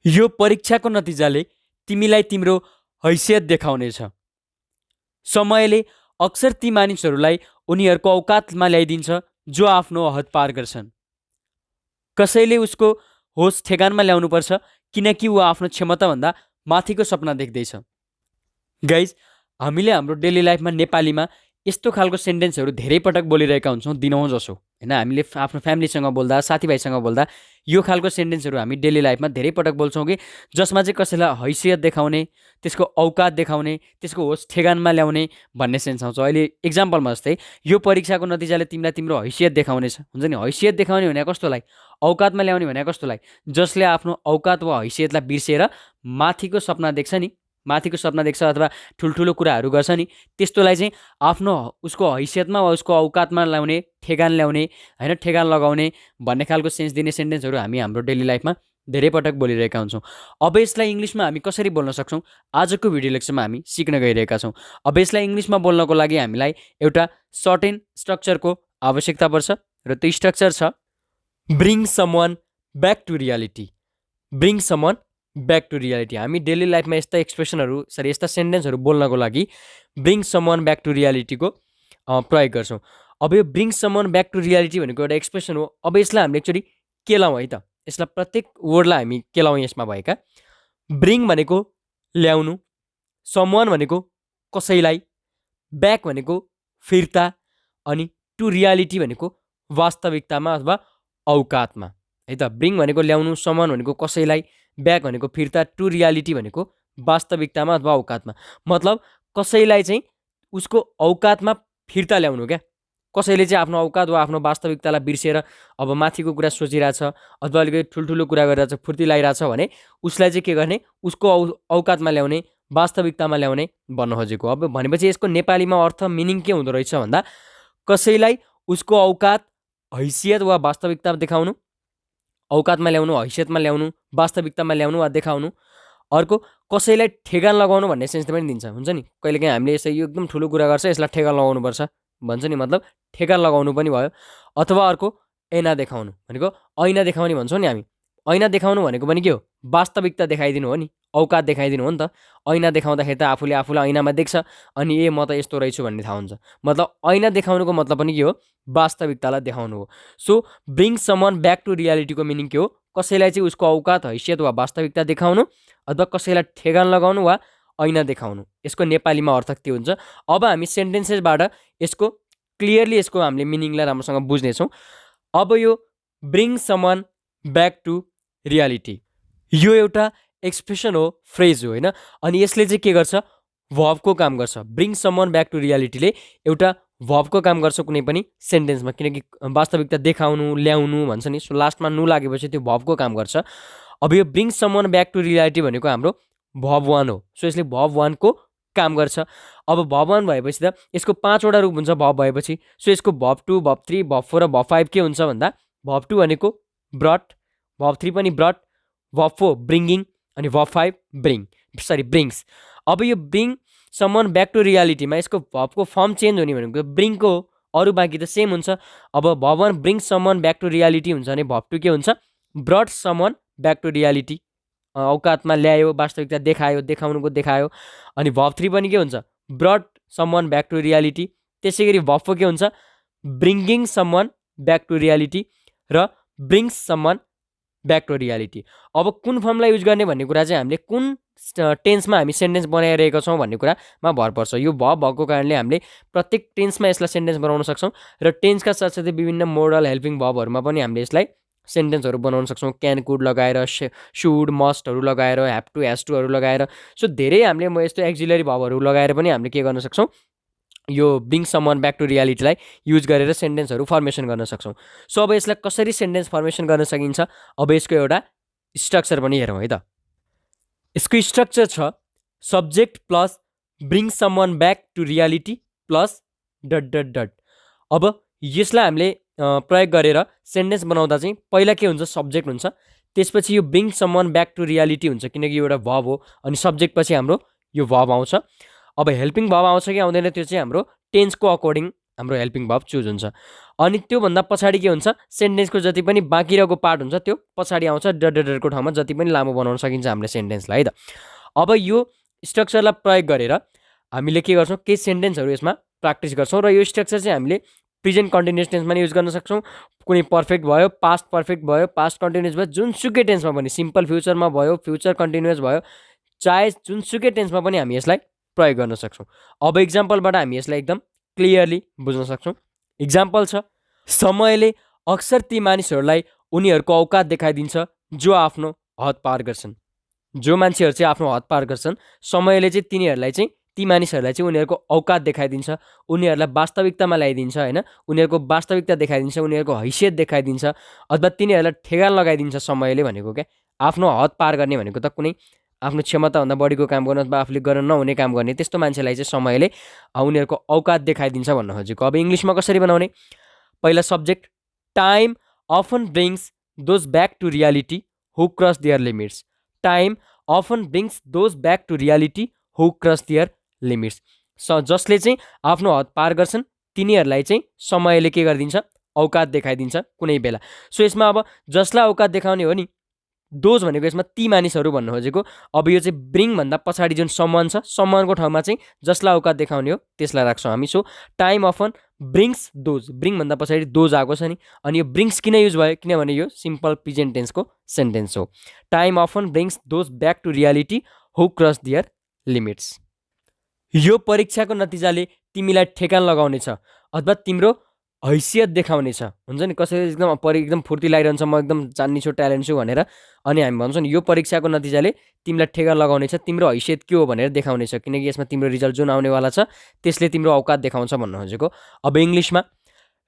यो परीक्षाको नतिजाले तिमीलाई तिम्रो हैसियत देखाउनेछ। समयले अक्सर ती मानिसहरूलाई उनीहरूको औकातमा ल्याइदिन्छ जो आफ्नो हद पार गर्छन्। कसैले उसको होस ठेगानमा ल्याउनुपर्छ किनकि ऊ आफ्नो क्षमताभन्दा माथिको सपना देख्दैछ। गाइज, हामीले हाम्रो डेली लाइफमा नेपालीमा यस्तो खालको सेन्टेन्सहरू धेरै पटक बोलिरहेका हुन्छौँ दिनौँ जसो होइन। हामीले आफ्नो फ्यामिलीसँग बोल्दा, साथीभाइसँग बोल्दा यो खालको सेन्टेन्सहरू हामी डेली लाइफमा धेरै पटक बोल्छौँ कि जसमा चाहिँ कसैलाई हैसियत देखाउने, त्यसको औकात देखाउने, त्यसको होस ठेगानमा ल्याउने भन्ने सेन्स आउँछ। अहिले इक्जाम्पलमा जस्तै यो परीक्षाको नतिजाले तिमीलाई तिम्रो हैसियत देखाउनेछ हुन्छ नि। हैसियत देखाउने भने कस्तोलाई, औकातमा ल्याउने भने कस्तोलाई, जसले आफ्नो औकात वा हैसियतलाई बिर्सेर माथिको सपना देख्छ नि, माथिको सपना देख्छ अथवा ठुल्ठुलो कुराहरू गर्छ नि, त्यस्तोलाई चाहिँ आफ्नो उसको हैसियतमा वा उसको औकातमा ल्याउने, ठेगान ल्याउने होइन, ठेगान लगाउने भन्ने खालको सेन्स दिने सेन्टेन्सहरू हामी हाम्रो डेली लाइफमा धेरै पटक बोलिरहेका हुन्छौँ। अब यसलाई इङ्ग्लिसमा हामी कसरी बोल्न सक्छौँ आजको भिडियो लेक्चरमा हामी सिक्न गइरहेका छौँ। अब यसलाई इङ्ग्लिसमा बोल्नको लागि हामीलाई एउटा सर्टेन स्ट्रक्चरको आवश्यकता पर्छ र त्यो स्ट्रक्चर छ bring someone back to reality. Bring someone back to reality. हामी डेली लाइफमा यस्ता एक्सप्रेसनहरू यस्ता सेन्टेन्सहरू बोल्नको लागि ब्रिङ समवन ब्याक टु रियालिटीको प्रयोग गर्छौँ। अब यो bring someone back to reality भनेको एउटा एक्सप्रेसन हो। अब यसलाई हामीले एक्चुअली केलाउँ है त, यसलाई प्रत्येक वर्डलाई हामी केलाउँ। यसमा भएका ब्रिङ भनेको ल्याउनु, समवन भनेको कसैलाई, ब्याक भनेको फिर्ता, अनि टु रियालिटी भनेको वास्तविकतामा अथवा औकातमा है त। ब्रिङ भनेको ल्याउनु, समवन भनेको कसैलाई, ब्याक भनेको फिर्ता, टु रियालिटी भनेको वास्तविकतामा अथवा औकातमा। मतलब कसैलाई चाहिँ उसको औकातमा फिर्ता ल्याउनु क्या। कसैले चाहिँ आफ्नो औकात वा आफ्नो वास्तविकतालाई बिर्सेर अब माथिको कुरा सोचिरहेछ अथवा अलिकति ठुल्ठुलो कुरा गरिरहेछ, फुर्ती लगाइरहेछ भने उसलाई चाहिँ के गर्ने, उसको औकातमा ल्याउने, वास्तविकतामा ल्याउने भन्न खोजेको। अब भनेपछि यसको नेपालीमा अर्थ मिनिङ के हुँदो रहेछ भन्दा कसैलाई उसको औकात, हैसियत वा वास्तविकता देखाउनु, औकातमा ल्याउनु, हैसियतमा ल्याउनु, वास्तविकतामा ल्याउनु वा देखाउनु। अर्को कसैलाई ठेगान लगाउनु भन्ने सेन्स पनि दिन्छ हुन्छ नि। कहिलेकाहीँ हामीले यसै यो एकदम ठुलो कुरा गर्छ, यसलाई ठेगान लगाउनुपर्छ भन्छ नि, मतलब ठेगान लगाउनु पनि भयो। अथवा अर्को ऐना देखाउनु भनेको ऐना देखाउने भन्छौँ नि हामी। ऐना देखाउनु भनेको पनि के हो, वास्तविकता देखाइदिनु हो नि, औकात देखाइदिनु हो नि त। ऐना देखाउँदाखेरि त आफूले आफूलाई ऐनामा देख्छ अनि ए म त यस्तो रहेछु भन्ने थाहा हुन्छ। मतलब ऐना देखाउनुको मतलब पनि के हो, वास्तविकतालाई देखाउनु हो। So bring someone back to रियालिटीको मिनिङ के हो, कसैलाई चाहिँ उसको औकात, हैसियत वा वास्तविकता देखाउनु अथवा कसैलाई ठेगान लगाउनु वा ऐना देखाउनु। यसको नेपालीमा अर्थ त्यो हुन्छ। अब हामी सेन्टेन्सेसबाट यसको क्लियरली यसको हामीले मिनिङलाई राम्रोसँग बुझ्नेछौँ। अब यो bring someone back to reality यो एउटा एक्सप्रेसन हो, फ्रेज हो होइन। अनि यसले चाहिँ के गर्छ, भर्बको काम गर्छ। ब्रिङ समवन ब्याक टु रियालिटीले एउटा भर्बको काम गर्छ कुनै पनि सेन्टेन्समा, किनकि वास्तविकता देखाउनु, ल्याउनु भन्छ नि। सो लास्टमा नु लागेपछि त्यो भर्बको काम गर्छ। अब यो bring someone back to reality भनेको हाम्रो भर्ब 1 हो। सो यसले भर्ब 1 को काम गर्छ। अब भर्ब 1 भएपछि त यसको 5वटा रूप हुन्छ भर्ब भएपछि। सो यसको भर्ब 2, भर्ब 3, भर्ब 4 र भर्ब 5 के हुन्छ भन्दा भर्ब 2 भनेको ब्रट, भर्ब 3 पनि ब्रट, भर्ब 4 ब्रिङ्गिङ अनि भर्ब 5 ब्रिङ्स। अब यो ब्रिङ समवन ब्याक टु रियालिटीमा यसको भर्बको फर्म चेन्ज हुने भनेको ब्रिङको हो, अरू बाँकी त सेम हुन्छ। अब verb 1 bring someone back to reality हुन्छ भने भर्ब 2 के हुन्छ, brought someone back to reality, औकातमा ल्यायो, वास्तविकता देखायो, देखाउनुको देखायो। अनि भर्ब 3 पनि के हुन्छ, brought someone back to reality. त्यसै गरी भर्ब 4 के हुन्छ, bringing someone back to reality र brings someone back to reality. अब कुन फर्मलाई युज गर्ने भन्ने कुरा चाहिँ हामीले कुन टेन्समा हामी सेन्टेन्स बनाइरहेका छौँ भन्ने कुरामा भर पर्छ। यो भर्ब भएको कारणले हामीले प्रत्येक टेन्समा यसलाई सेन्टेन्स बनाउन सक्छौँ र टेन्सका साथसाथै विभिन्न मोडल, हेल्पिङ भर्बहरूमा पनि हामीले यसलाई सेन्टेन्सहरू बनाउन सक्छौँ। क्यान, कुड लगाएर, सुड, मस्टहरू लगाएर, ह्याभ टु, ह्याज टुहरू लगाएर। सो धेरै हामीले यस्तो एक्जिलरी भर्बहरू लगाएर पनि हामीले के गर्न सक्छौँ, यो ब्रिङ समवन ब्याक टु रियालिटीलाई युज गरेर सेन्टेन्सहरू फर्मेसन गर्न सक्छौँ। सो अब यसलाई कसरी सेन्टेन्स फर्मेसन गर्न सकिन्छ, अब यसको एउटा स्ट्रक्चर पनि हेरौँ है त। यसको स्ट्रक्चर छ subject plus bring someone back to reality plus dot dot dot. अब यसलाई हामीले प्रयोग गरेर सेन्टेन्स बनाउँदा चाहिँ पहिला के हुन्छ, सब्जेक्ट हुन्छ, त्यसपछि यो bring someone back to reality हुन्छ किनकि यो एउटा भर्ब हो, अनि सब्जेक्ट पछि हाम्रो यो भर्ब आउँछ। अब हेल्पिङ भर्ब आउँछ कि आउँदैन त्यो चाहिँ हाम्रो टेन्सको अकर्डिङ हाम्रो हेल्पिङ भर्ब चुज हुन्छ। अनि त्योभन्दा पछाडि के हुन्छ, सेन्टेन्सको जति पनि बाँकी रहेको पार्ट हुन्छ त्यो पछाडि आउँछ, डरको ठाउँमा जति पनि लामो बनाउन सकिन्छ हामीले सेन्टेन्सलाई है त। अब यो स्ट्रक्चरलाई प्रयोग गरेर हामीले के गर्छौँ, केही सेन्टेन्सहरू यसमा प्र्याक्टिस गर्छौँ र यो स्ट्रक्चर चाहिँ हामीले प्रेजेन्ट कन्टिन्युस टेन्समा युज गर्न सक्छौँ। कुनै पर्फेक्ट भयो, पास्ट पर्फेक्ट भयो, पास्ट कन्टिन्युस भयो, जुनसुकै टेन्समा पनि, सिम्पल फ्युचरमा भयो, फ्युचर कन्टिन्युस भयो, चाहे जुनसुकै टेन्समा पनि हामी यसलाई प्रयोग गर्न सक्छौँ। अब इक्जाम्पलबाट हामी यसलाई एकदम क्लियरली बुझ्न सक्छौँ। इक्जाम्पल छ, समयले अक्सर ती मानिसहरूलाई उनीहरूको औकात देखाइदिन्छ जो आफ्नो हद पार गर्छन्। जो मान्छेहरू चाहिँ आफ्नो हद पार गर्छन्, समयले चाहिँ तिनीहरूलाई चाहिँ, ती मानिसहरूलाई चाहिँ उनीहरूको औकात देखाइदिन्छ, उनीहरूलाई वास्तविकतामा ल्याइदिन्छ होइन, उनीहरूको वास्तविकता देखाइदिन्छ, उनीहरूको हैसियत देखाइदिन्छ, अथवा तिनीहरूलाई ठेगान लगाइदिन्छ समयले भनेको क्या। आफ्नो हद पार गर्ने भनेको त कुनै आफ्नो क्षमताभन्दा बढीको काम गर्नु अथवा आफूले गर्न नहुने काम गर्ने त्यस्तो मान्छेलाई चाहिँ समयले उनीहरूको औकात देखाइदिन्छ भन्न खोजेको। अब इङ्ग्लिसमा कसरी बनाउने, पहिला subject, time often brings those back to reality who cross their limits. Time often brings those back to reality who cross their limits. जसले चाहिँ आफ्नो हद पार गर्छन् तिनीहरूलाई चाहिँ समयले के गरिदिन्छ, औकात देखाइदिन्छ कुनै बेला। सो यसमा अब जसलाई औकात देखाउने हो नि, दोज भनेको यसमा ती मानिसहरू भन्नु खोजेको। अब यो चाहिँ ब्रिङ भन्दा पछाडि जुन सम्मान छ, सम्मानको ठाउँमा चाहिँ जसलाई औकात देखाउने हो त्यसलाई राख्छौँ हामी। So time often brings those, bring भन्दा पछाडि दोज आएको छ नि, अनि यो ब्रिङ्स किन युज भयो, किनभने यो सिम्पल प्रेजेन्ट टेन्सको सेन्टेन्स हो। Time often brings those back to reality who cross their limits. यो परीक्षाको नतिजाले तिमीलाई ठेगान लगाउनेछ अथवा तिम्रो हैसियत देखाउनेछ। हुन्छ नि, कसैले एकदम फुर्ती लागिरहन्छ, म एकदम जान्ने छु, ट्यालेन्ट छु भनेर, अनि हामी भन्छौँ नि यो परीक्षाको नतिजाले तिमीलाई ठेगान लगाउनेछ, तिम्रो हैसियत के हो भनेर देखाउनेछ, किनकि यसमा तिम्रो रिजल्ट जुन आउनेवाला छ त्यसले तिम्रो औकात देखाउँछ भन्न खोजेको। अब इङ्ग्लिसमा,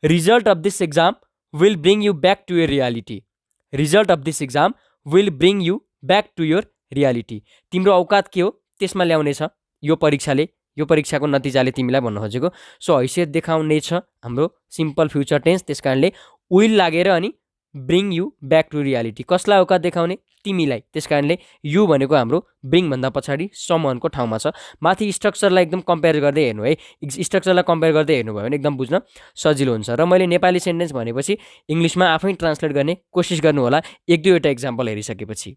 result of this exam will bring you back to your reality. Result of this exam will bring you back to your reality. तिम्रो औकात के हो त्यसमा ल्याउनेछ यो परीक्षाले, यो परीक्षाको नतिजाले तिमीलाई भन्न खोजेको। सो हैसियत देखाउने छ हाम्रो सिम्पल फ्युचर टेन्स, त्यस कारणले विल लागेर अनि bring you back to reality. कसलाई औकात देखाउने, तिमीलाई, त्यस कारणले यु भनेको हाम्रो ब्रिङ भन्दा पछाडि समनको ठाउँमा छ। माथि स्ट्रक्चरलाई एकदम कम्पेयर गर्दै हेर्नु है, स्ट्रक्चरलाई कम्पेयर गर्दै हेर्नुभयो भने एकदम बुझ्न सजिलो हुन्छ। र मैले नेपाली सेन्टेन्स भनेपछि इङ्ग्लिसमा आफै ट्रान्सलेट गर्ने कोसिस गर्नु होला एक दुईवटा इक्जाम्पल हेरिसकेपछि।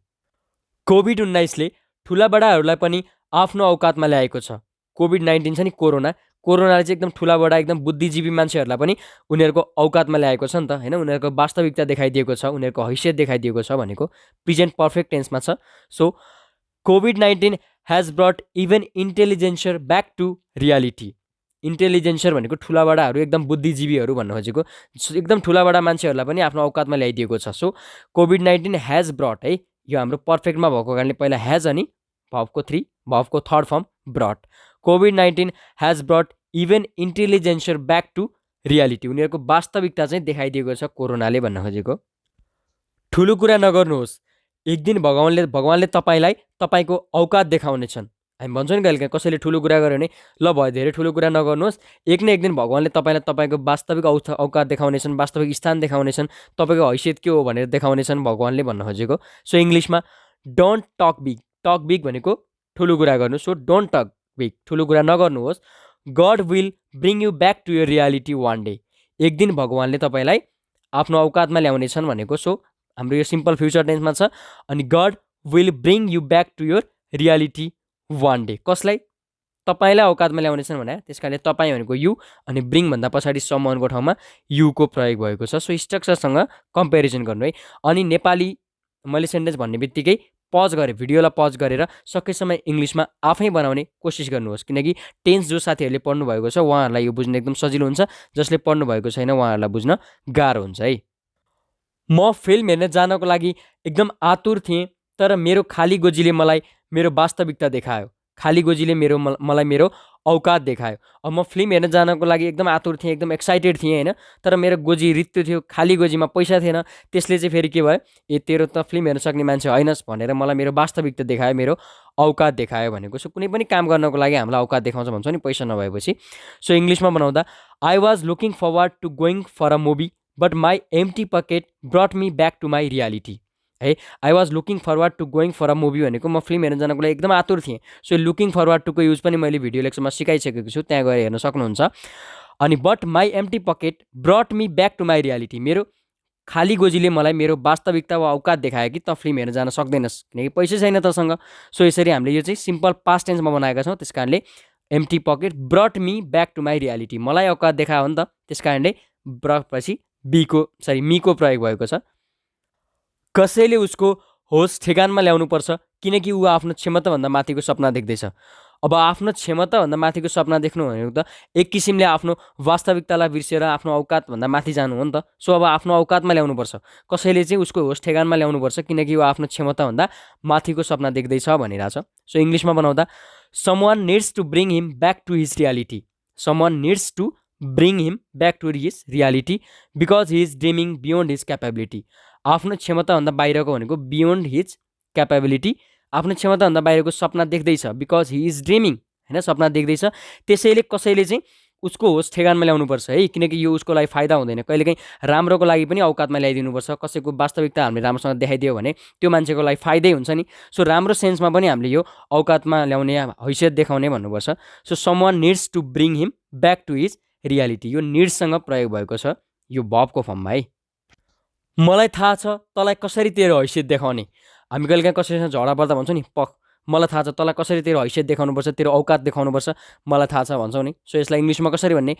कोभिड-19ले ठुलाबडाहरूलाई पनि आफ्नो औकातमा ल्याएको छ। कोभिड-19 छ नि, कोरोनाले चाहिँ एकदम ठुलाबडा एकदम बुद्धिजीवी मान्छेहरूलाई पनि उनीहरूको औकातमा ल्याएको छ नि त होइन, उनीहरूको वास्तविकता देखाइदिएको छ, उनीहरूको हैसियत देखाइदिएको छ भनेको प्रेजेन्ट पर्फेक्ट टेन्समा छ। सो कोभिड-19 has brought even intelligentsia back to reality. Intelligentsia भनेको ठुलाबडाहरू, एकदम बुद्धिजीवीहरू भन्न खोजेको, एकदम ठुलाबडा मान्छेहरूलाई पनि आफ्नो औकातमा ल्याइदिएको छ। सो कोभिड-19 हेज ब्रट है, यो हाम्रो पर्फेक्टमा भएको कारणले पहिला हेज अनि भर्बको 3, भर्बको थर्ड फर्म ब्रट। कोभिड-19 has brought even intelligentsia back to reality. उनीहरूको वास्तविकता चाहिँ देखाइदिएको छ कोरोनाले भन्न खोजेको। ठुलो कुरा नगर्नुहोस्, एक दिन भगवानले तपाईँलाई तपाईँको औकात देखाउनेछन्। हामी भन्छौँ नि कहिले कसैले ठुलो कुरा गर्यो भने, ल भयो धेरै ठुलो कुरा नगर्नुहोस्, एक न एक दिन भगवानले तपाईँलाई तपाईँको वास्तविक औकात देखाउनेछन्, वास्तविक स्थान देखाउनेछन्, तपाईँको हैसियत के हो भनेर देखाउनेछन् भगवानले भन्न खोजेको। सो इङ्ग्लिसमा don't talk big, talk big भनेको ठुलो कुरा गर्नु, सो डोन्ट टक बिग, ठुलो कुरा नगर्नुहोस्। God will bring you back to your reality one day. एक दिन भगवानले तपाईँलाई आफ्नो औकातमा ल्याउनेछन् भनेको। सो हाम्रो यो सिम्पल फ्युचर टेन्समा छ। अनि God will bring you back to your reality one day, कसलाई, तपाईँलाई औकातमा ल्याउनेछन् भने, त्यस कारणले तपाईँ भनेको यु अनि ब्रिङ भन्दा पछाडि सम्मानको ठाउँमा युको प्रयोग भएको छ। सो स्ट्रक्चरसँग कम्पेरिजन गर्नु है। अनि नेपाली मैले सेन्टेन्स भन्ने बित्तिकै पज गरेँ, भिडियोलाई पज गरेर सकेसम्म इङ्ग्लिसमा आफै बनाउने कोसिस गर्नुहोस्, किनकि टेन्स जो साथीहरूले पढ्नु भएको छ उहाँहरूलाई यो बुझ्न एकदम सजिलो हुन्छ, जसले पढ्नु भएको छैन उहाँहरूलाई बुझ्न गाह्रो हुन्छ है। म फिल्म हेर्न जानको लागि एकदम आतुर थिएँ, तर मेरो खाली गोजीले मलाई मेरो वास्तविकता देखायो। खाली गोजीले मलाई मेरो औकात देखायो। अब म फिल्म हेर्न जानको लागि एकदम आतुर थिएँ, एकदम एक्साइटेड थिएँ होइन, तर मेरो गोजी रित्तो थियो, खाली गोजीमा पैसा थिएन। त्यसले चाहिँ फेरि के भयो, तेरो त फिल्म हेर्न सक्ने मान्छे होइनस् भनेर मलाई मेरो वास्तविकता देखायो, मेरो औकात देखायो भनेको। सो कुनै पनि काम गर्नको लागि हामीलाई औकात देखाउँछ भन्छौँ नि पैसा नभएपछि। सो इङ्ग्लिसमा बनाउँदा, I was looking forward to going for a movie but my empty pocket brought me back to my reality है। I was looking forward to going for a movie भनेको म फिल्म हेर्न जानको लागि एकदम आतुर थिएँ। सो लुकिङ फरवर्ड टुको युज पनि मैले भिडियो लेक्चरमा सिकाइसकेको छु, त्यहाँ गएर हेर्न सक्नुहुन्छ। अनि but my empty pocket brought me back to my reality, मेरो खाली गोजीले मलाई मेरो वास्तविकता वा औकात देखायो कि त फिल्म हेर्न जान सक्दैनस् किनकि पैसै छैन तसँग। सो यसरी हामीले यो चाहिँ सिम्पल पास्ट टेन्समा बनाएका छौँ। त्यस कारणले empty pocket brought me back to my reality, मलाई औकात देखायो नि त, त्यस कारणले ब्रट पछि मीको प्रयोग भएको छ। कसैले उसको होस ठेगानमा ल्याउनुपर्छ किनकि ऊ आफ्नो क्षमताभन्दा माथिको सपना देख्दैछ। अब आफ्नो क्षमताभन्दा माथिको सपना देख्नु भनेको त एक किसिमले आफ्नो वास्तविकतालाई बिर्सेर आफ्नो औकातभन्दा माथि जानु हो नि त। सो अब आफ्नो औकातमा ल्याउनुपर्छ, कसैले चाहिँ उसको होस ठेगानमा ल्याउनुपर्छ किनकि ऊ आफ्नो क्षमताभन्दा माथिको सपना देख्दैछ भनिरहेछ। सो इङ्ग्लिसमा बनाउँदा someone needs to bring him back to his reality, someone needs to bring him back to his reality because he is dreaming beyond his capability। आफ्नो क्षमताभन्दा बाहिरको भनेको बियोन्ड हिज क्यापेबिलिटी, आफ्नो क्षमताभन्दा बाहिरको सपना देख्दैछ बिकज हि इज ड्रिमिङ, होइन, सपना देख्दैछ। त्यसैले कसैले चाहिँ उसको होस ठेगानमा ल्याउनुपर्छ है, किनकि यो उसको लागि फाइदा हुँदैन। कहिलेकाहीँ राम्रोको लागि पनि औकातमा ल्याइदिनुपर्छ। कसैको वास्तविकता हामीले राम्रोसँग देखाइदियो भने त्यो मान्छेको लागि फाइदै हुन्छ नि। सो राम्रो सेन्समा पनि हामीले यो औकातमा ल्याउने, हैसियत देखाउने भन्नुपर्छ। So someone needs to bring him back to his reality, यो निड्ससँग प्रयोग भएको छ यो भर्बको फर्ममा है। मलाई थाहा छ तँलाई कसरी तेरो हैसियत देखाउने। हामी कहिलेकाहीँ कसैसँग झगडा पर्दा भन्छौँ नि, मलाई थाहा छ तँलाई कसरी तेरो हैसियत देखाउनुपर्छ, तेरो औकात देखाउनुपर्छ, मलाई थाहा छ भन्छौँ नि। सो यसलाई इङ्ग्लिसमा कसरी भन्ने,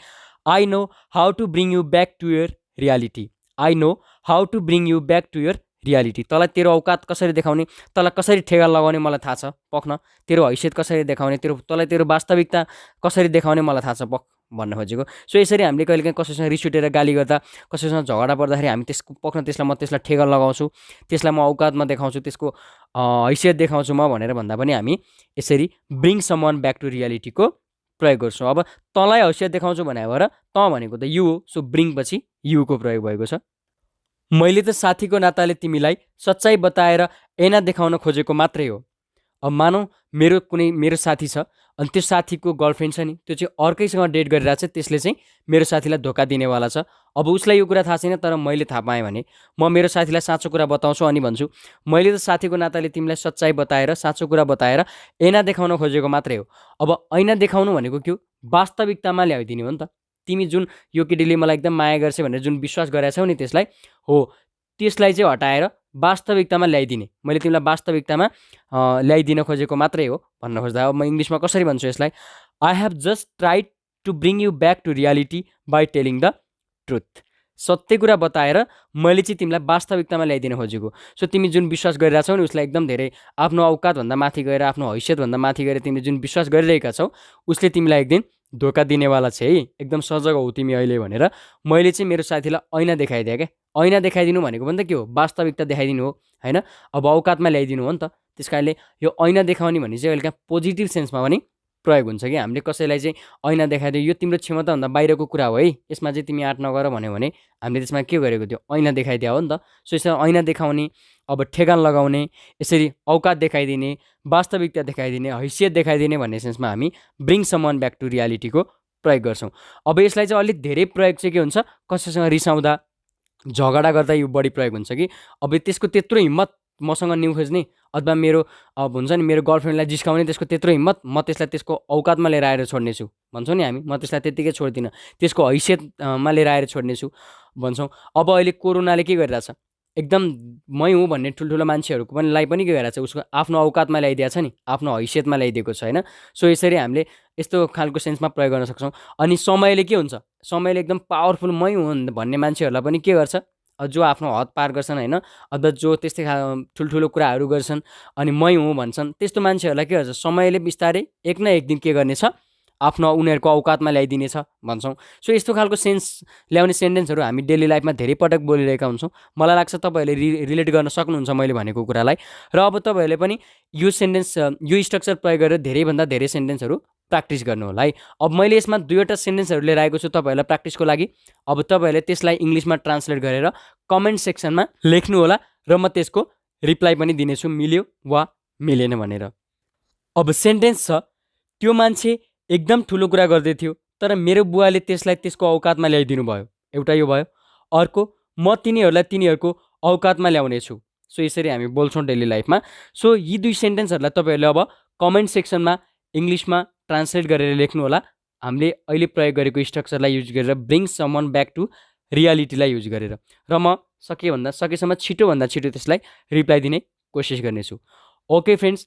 I know how to bring you back to your reality, I know how to bring you back to your reality. तँलाई तेरो औकात कसरी देखाउने, तँलाई कसरी ठेगा लगाउने मलाई थाहा छ पक्न, तेरो हैसियत कसरी देखाउने, तँलाई तेरो वास्तविकता कसरी देखाउने मलाई थाहा छ पक् भन्न खोजेको। सो यसरी हामीले कहिलेकाहीँ कसैसँग रिस उठेर गाली गर्दा, कसैसँग झगडा पर्दाखेरि हामी त्यसलाई ठेगा लगाउँछु, त्यसलाई म औकातमा देखाउँछु, त्यसको हैसियत देखाउँछु म भनेर भन्दा पनि हामी यसरी ब्रिङ समवन ब्याक टु रियालिटीको प्रयोग गर्छौँ। अब तँलाई हैसियत देखाउँछु भने भएर तँ भनेको त यु हो, सो ब्रिङ पछि युको प्रयोग भएको छ। मैले त साथीको नाताले तिमीलाई सच्चाइ बताएर ऐना देखाउन खोजेको मात्रै हो। अब मानौँ मेरो साथी छ अनि त्यो साथीको गर्लफ्रेन्ड छ नि, त्यो चाहिँ अर्कैसँग डेट गरिरहेको छ, त्यसले चाहिँ मेरो साथीलाई धोका दिनेवाला छ। अब उसलाई यो कुरा थाहा छैन तर मैले थाहा पाएँ भने म मेरो साथीलाई साँचो कुरा बताउँछु अनि भन्छु मैले त साथीको नाताले तिमीलाई सच्चाइ बताएर, साँचो कुरा बताएर ऐना देखाउन खोजेको मात्रै हो। अब ऐना देखाउनु भनेको के हो, वास्तविकतामा ल्याइदिने हो नि त। तिमी जुन यो केटीले मलाई एकदम माया गर्छ भनेर जुन विश्वास गरेका छौ नि त्यसलाई हो, त्यसलाई चाहिँ हटाएर वास्तविकतामा ल्याइदिने, मैले तिमीलाई वास्तविकतामा ल्याइदिन खोजेको मात्रै हो भन्न खोज्दा। अब म इङ्ग्लिसमा कसरी भन्छु यसलाई, I have just tried to bring you back to reality by telling the truth. सत्य कुरा बताएर मैले चाहिँ तिमीलाई वास्तविकतामा ल्याइदिन खोजेको। सो तिमी जुन विश्वास गरिरहेछौ नि उसलाई एकदम धेरै आफ्नो औकातभन्दा माथि गएर, आफ्नो हैसियतभन्दा माथि गएर तिमीले जुन विश्वास गरिरहेका छौ उसले तिमीलाई एक दिन धोका दिनेवाला छ है, एकदम सजग हौ तिमी अहिले भनेर मैले चाहिँ मेरो साथीलाई ऐना देखाइदिएँ क्या। ऐना देखाइदिनु भनेको पनि त के हो, वास्तविकता देखाइदिनु हो, होइन, अब औकातमा ल्याइदिनु हो नि त। त्यस कारणले यो ऐना देखाउने भन्ने चाहिँ अहिले कहाँ पोजिटिभ सेन्समा पनि प्रयोग हुन्छ कि हामीले कसैलाई चाहिँ ऐना देखाइदियो, यो तिम्रो क्षमताभन्दा बाहिरको कुरा हो है, यसमा चाहिँ तिमी आँट नगर भन्यो भने हामीले त्यसमा के गरेको थियो, ऐना देखाइदिया हो नि त। सो यसरी ऐना देखाउने, अब ठेगान लगाउने, यसरी औकात देखाइदिने, वास्तविकता देखाइदिने, हैसियत देखाइदिने भन्ने सेन्समा हामी ब्रिङ समवन ब्याक टु रियालिटीको प्रयोग गर्छौँ। अब यसलाई चाहिँ अलिक धेरै प्रयोग चाहिँ के हुन्छ, कसैसँग रिसाउँदा, झगडा गर्दा यो बढी प्रयोग हुन्छ कि अब त्यसको त्यत्रो हिम्मत मसँग न्यु खोज्ने अथवा मेरो अब हुन्छ नि मेरो गर्लफ्रेन्डलाई जिस्काउने त्यसको त्यत्रो हिम्मत, म त्यसलाई त्यसको औकातमा लिएर आएर छोड्नेछु भन्छौँ नि हामी, म त्यसलाई त्यत्तिकै छोड्दिनँ, त्यसको हैसियतमा लिएर आएर छोड्नेछु भन्छौँ। अब अहिले कोरोनाले के गरिरहेछ, एकदम मै हुँ भन्ने ठुल्ठुलो मान्छेहरूको पनि के गरिरहेछ, उसको आफ्नो औकातमा ल्याइदिएको छ नि, आफ्नो हैसियतमा ल्याइदिएको छ, होइन। सो यसरी हामीले यस्तो खालको सेन्समा प्रयोग गर्न सक्छौँ। अनि समयले के हुन्छ, समयले एकदम पावरफुल मै हुँ भन्ने मान्छेहरूलाई पनि के गर्छ, जो आफ्नो हद पार गर्छन्, होइन, अथवा जो त्यस्तै ठुल्ठुलो कुराहरू गर्छन् अनि मै हुँ भन्छन्, त्यस्तो मान्छेहरूलाई के गर्छ, समयले बिस्तारै एक न एक दिन के गर्नेछ, आफ्नो उनीहरूको औकातमा ल्याइदिनेछ भन्छौँ। सो यस्तो खालको सेन्स ल्याउने सेन्टेन्सहरू हामी डेली लाइफमा धेरै पटक बोलिरहेका हुन्छौँ। मलाई लाग्छ तपाईँहरूले रिलेट गर्न सक्नुहुन्छ मैले भनेको कुरालाई। र अब तपाईँहरूले पनि यो सेन्टेन्स, यो स्ट्रक्चर प्रयोग गरेर धेरैभन्दा धेरै सेन्टेन्सहरू प्र्याक्टिस गर्नु होला है। अब मैले यसमा 2वटा सेन्टेन्सहरू लिएर आएको छु तपाईँहरूलाई प्र्याक्टिसको लागि। अब तपाईँहरूले त्यसलाई इङ्ग्लिसमा ट्रान्सलेट गरेर कमेन्ट सेक्सनमा लेख्नु होला र म त्यसको रिप्लाई पनि दिनेछु, मिल्यो वा मिलेन भनेर। अब सेन्टेन्स छ, त्यो मान्छे एकदम ठुलो कुरा गर्दै थियो तर मेरो बुवाले त्यसलाई त्यसको औकातमा ल्याइदिनु भयो। एउटा यो भयो। अर्को, म तिनीहरूलाई तिनीहरूको औकातमा ल्याउनेछु। सो यसरी हामी बोल्छौँ डेली लाइफमा। सो यी 2 सेन्टेन्सहरूलाई तपाईँहरूले अब कमेन्ट सेक्सनमा इङ्ग्लिसमा ट्रान्सलेट गरेर लेख्नु होला हामीले अहिले प्रयोग गरेको स्ट्रक्चरलाई युज गरेर ब्रिङ समवन ब्याक टु रियालिटीलाई युज गरेर। र म सकेसम्म छिटोभन्दा छिटो त्यसलाई रिप्लाई दिने कोसिस गर्नेछु। ओके फ्रेन्ड्स,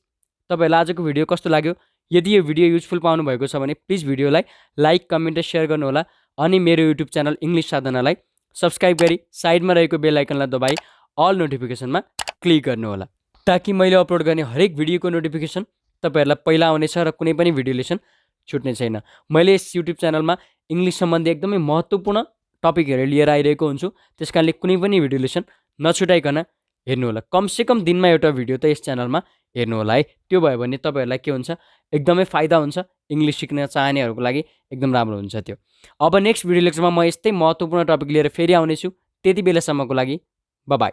तपाईँहरूलाई आजको भिडियो कस्तो लाग्यो? यदि यो भिडियो युजफुल पाउनुभएको छ भने प्लिज भिडियोलाई लाइक, कमेन्ट र सेयर गर्नुहोला। अनि मेरो युट्युब च्यानल इङ्ग्लिस साधनालाई सब्सक्राइब गरी साइडमा रहेको बेल आइकनलाई दबाई अल नोटिफिकेसनमा क्लिक गर्नुहोला, ताकि मैले अपलोड गर्ने हरेक भिडियोको नोटिफिकेसन तपाईँहरूलाई पहिला आउनेछ र कुनै पनि भिडियो लेसन छुट्ने छैन। मैले यस युट्युब च्यानलमा इङ्ग्लिस सम्बन्धी एकदमै महत्त्वपूर्ण टपिकहरू लिएर आइरहेको हुन्छु, त्यस कारणले कुनै पनि भिडियो लेसन नछुटाइकन हेर्नुहोला। कमसेकम दिनमा एउटा भिडियो त यस च्यानलमा हेर्नुहोला है। त्यो भयो भने तपाईँहरूलाई के हुन्छ, एकदमै फाइदा हुन्छ, इङ्ग्लिस सिक्न चाहनेहरूको लागि एकदम राम्रो हुन्छ त्यो। अब नेक्स्ट भिडियो लेक्चरमा म यस्तै महत्त्वपूर्ण टपिक लिएर फेरि आउनेछु। त्यति बेलासम्मको लागि बाई।